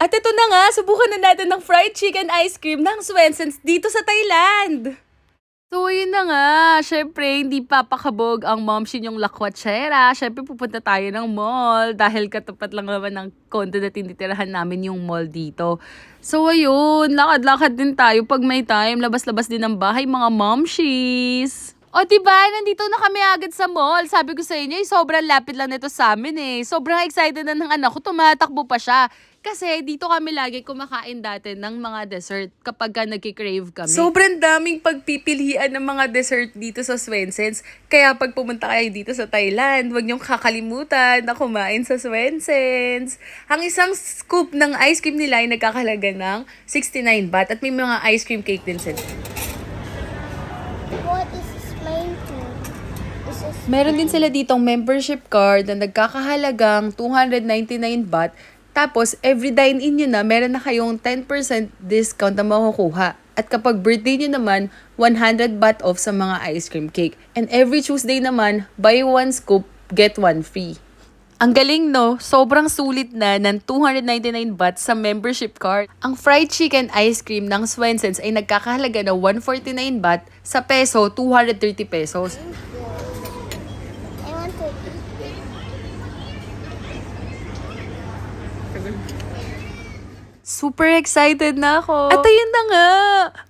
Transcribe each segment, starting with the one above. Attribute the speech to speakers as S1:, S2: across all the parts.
S1: At ito na nga, subukan na natin ng fried chicken ice cream ng Swensens dito sa Thailand. So, yun na nga. Syempre, hindi papakabog ang momshin yung lakwatsera. Syempre, pupunta tayo ng mall dahil katapat lang naman ng condo na tinitirahan namin yung mall dito. So, ayun. Lakad-lakad din tayo pag may time. Labas-labas din ng bahay, mga momshies. O, diba? Nandito na kami agad sa mall. Sabi ko sa inyo, sobrang lapit lang nito sa amin eh. Sobrang excited na ng anak ko. Tumatakbo pa siya. Kasi dito kami lagi kumakain dati ng mga dessert kapag nagki-crave kami. Sobrang daming pagpipilian ng mga dessert dito sa Swensens. Kaya pag pumunta kayo dito sa Thailand, huwag niyong kakalimutan na kumain sa Swensens. Ang isang scoop ng ice cream nila ay nagkakalaga ng 69 baht at may mga ice cream cake din sila.
S2: What is this made to?
S1: Meron din sila ditong membership card na nagkakahalagang 299 baht. Tapos, every dine-in nyo na, meron na kayong 10% discount na makukuha. At kapag birthday nyo naman, 100 baht off sa mga ice cream cake. And every Tuesday naman, buy one scoop, get one free. Ang galing no, sobrang sulit na ng 299 baht sa membership card. Ang fried chicken ice cream ng Swensens ay nagkakahalaga na 149 baht, sa peso, 230 pesos.
S2: I want to eat.
S1: Super excited na ako. At ayun na nga,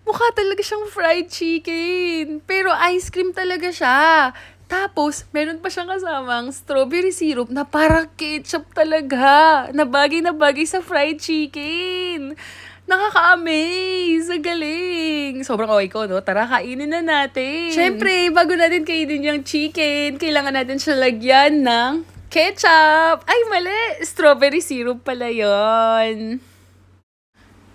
S1: mukha talaga siyang fried chicken. Pero ice cream talaga siya. Tapos, meron pa siyang kasamang strawberry syrup na parang ketchup talaga. Na bagay sa fried chicken. Nakaka-amaze! Ang galing! Sobrang okay ko, no? Tara, kainin na natin. Siyempre, bago natin kainin yung chicken, kailangan natin siya lagyan ng ketchup. Ay, mali! Strawberry syrup pala yon.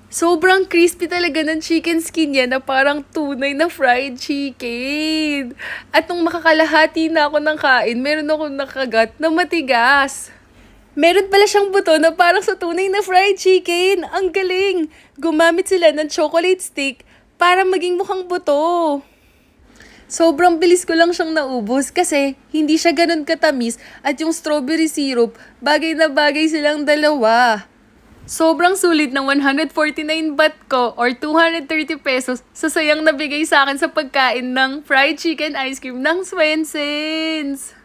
S1: Sobrang crispy talaga ng chicken skin niya na parang tunay na fried chicken. At nung makakalahati na ako ng kain, meron akong nakagat na matigas. Meron pala siyang buto na parang sa tunay na fried chicken. Ang galing! Gumamit sila ng chocolate stick para maging mukhang buto. Sobrang bilis ko lang siyang naubos kasi hindi siya ganun katamis at yung strawberry syrup, bagay na bagay silang dalawa. Sobrang sulit ng 149 baht ko or 230 pesos sa sayang nabigay sa akin sa pagkain ng fried chicken ice cream ng Swensens.